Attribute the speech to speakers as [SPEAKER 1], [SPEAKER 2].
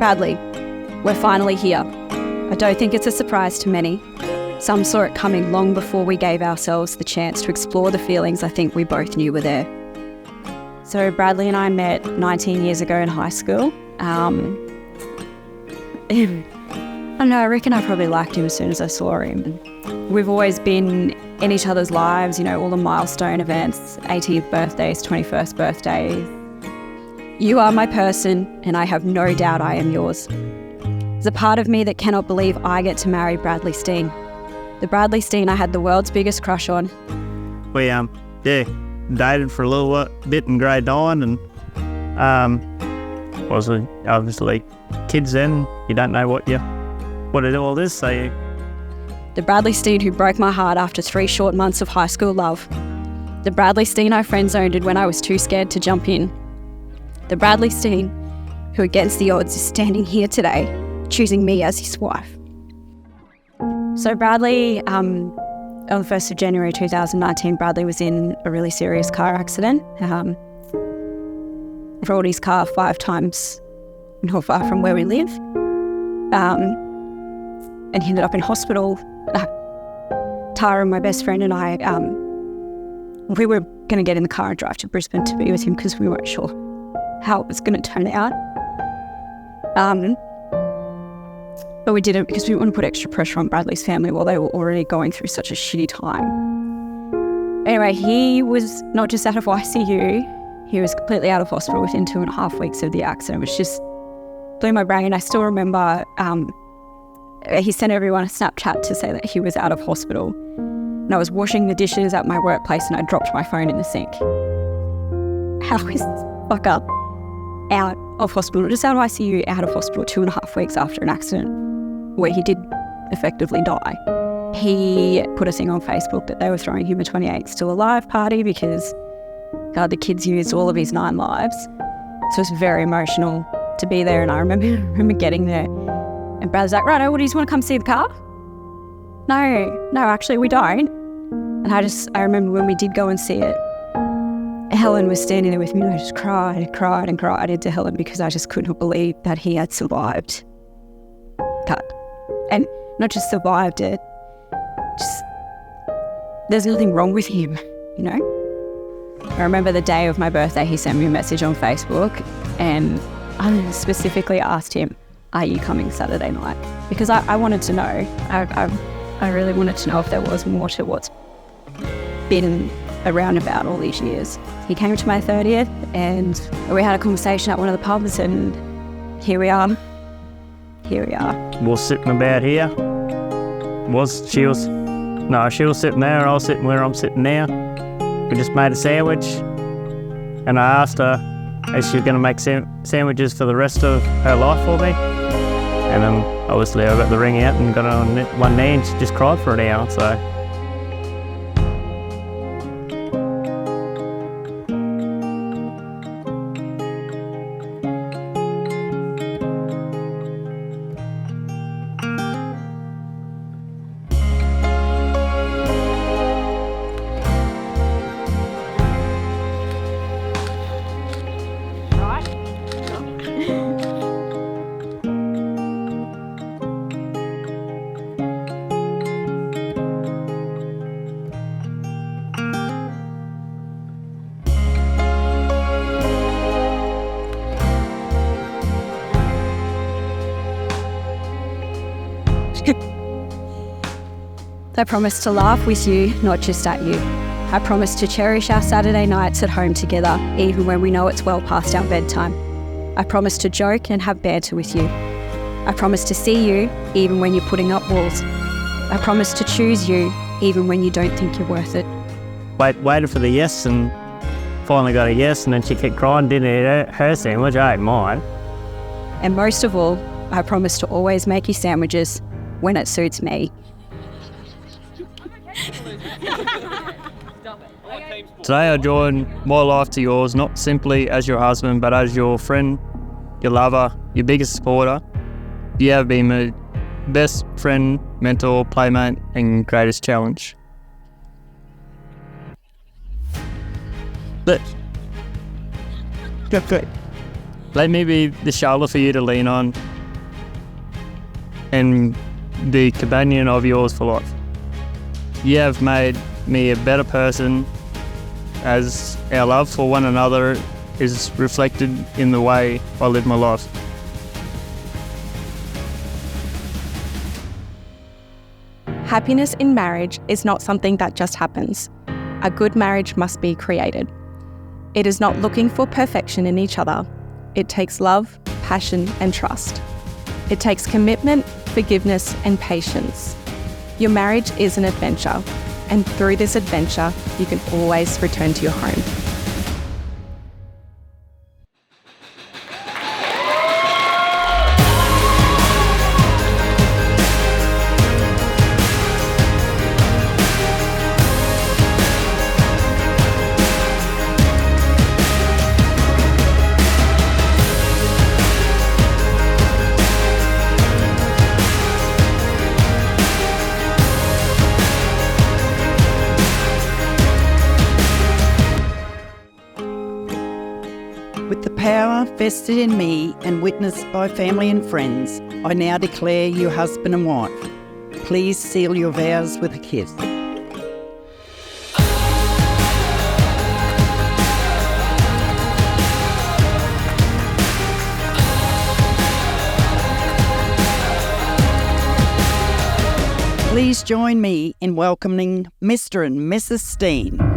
[SPEAKER 1] Bradley, we're finally here. I don't think it's a surprise to many. Some saw it coming long before we gave ourselves the chance to explore the feelings I think we both knew were there. So Bradley and I met 19 years ago in high school. I don't know, I reckon I probably liked him as soon as I saw him. We've always been in each other's lives, you know, all the milestone events, 18th birthdays, 21st birthdays. You are my person, and I have no doubt I am yours. There's a part of me that cannot believe I get to marry Bradley Steen. The Bradley Steen I had the world's biggest crush on.
[SPEAKER 2] We, dated for a little bit in grade 9 and, obviously kids then, you don't know what to do all this, so you...
[SPEAKER 1] The Bradley Steen who broke my heart after 3 short months of high school love. The Bradley Steen I friend-zoned when I was too scared to jump in. The Bradley Steen who against the odds is standing here today, choosing me as his wife. So Bradley, on the 1st of January 2019, Bradley was in a really serious car accident. Rolled his car 5 times not far from where we live. And he ended up in hospital. Tara, my best friend, and I, we were going to get in the car and drive to Brisbane to be with him because we weren't sure how it was going to turn out. But we didn't because we didn't want to put extra pressure on Bradley's family while they were already going through such a shitty time. Anyway, he was not just out of ICU, he was completely out of hospital within 2.5 weeks of the accident, which just blew my brain. I still remember he sent everyone a Snapchat to say that he was out of hospital. And I was washing the dishes at my workplace and I dropped my phone in the sink. How is this fucker out of hospital, just out of ICU, out of hospital 2.5 weeks after an accident where he did effectively die? He put a thing on Facebook that they were throwing him a 28 Still Alive party because the kids used all of his 9 lives. So it was very emotional to be there. And I remember getting there and Brad's like, right, what do you just want to come see the car? No, actually we don't. And I remember when we did go and see it, Helen was standing there with me and I just cried into Helen because I just couldn't believe that he had survived that. And not just survived it, just there's nothing wrong with him, you know? I remember the day of my birthday, he sent me a message on Facebook and I specifically asked him, are you coming Saturday night? Because I wanted to know. I really wanted to know if there was more to what's been around about all these years. He came to my 30th and we had a conversation at one of the pubs and here we are.
[SPEAKER 2] We're sitting about here. She was sitting there, I was sitting where I'm sitting now. We just made a sandwich and I asked her if she was going to make sandwiches for the rest of her life for me. And then obviously I got the ring out and got on one knee and she just cried for an hour, so.
[SPEAKER 1] I promise to laugh with you, not just at you. I promise to cherish our Saturday nights at home together, even when we know it's well past our bedtime. I promise to joke and have banter with you. I promise to see you, even when you're putting up walls. I promise to choose you, even when you don't think you're worth it.
[SPEAKER 2] Waited for the yes and finally got a yes, and then she kept crying, didn't eat her sandwich, I ate mine.
[SPEAKER 1] And most of all, I promise to always make you sandwiches when it suits me.
[SPEAKER 2] Today I join my life to yours, not simply as your husband, but as your friend, your lover, your biggest supporter. You have been my best friend, mentor, playmate, and greatest challenge. Let me be the shoulder for you to lean on, and the companion of yours for life. You have made me a better person, as our love for one another is reflected in the way I live my life.
[SPEAKER 1] Happiness in marriage is not something that just happens. A good marriage must be created. It is not looking for perfection in each other. It takes love, passion, and trust. It takes commitment, forgiveness, and patience. Your marriage is an adventure, and through this adventure, you can always return to your home.
[SPEAKER 3] With the power vested in me and witnessed by family and friends, I now declare you husband and wife. Please seal your vows with a kiss. Please join me in welcoming Mr. and Mrs. Steen.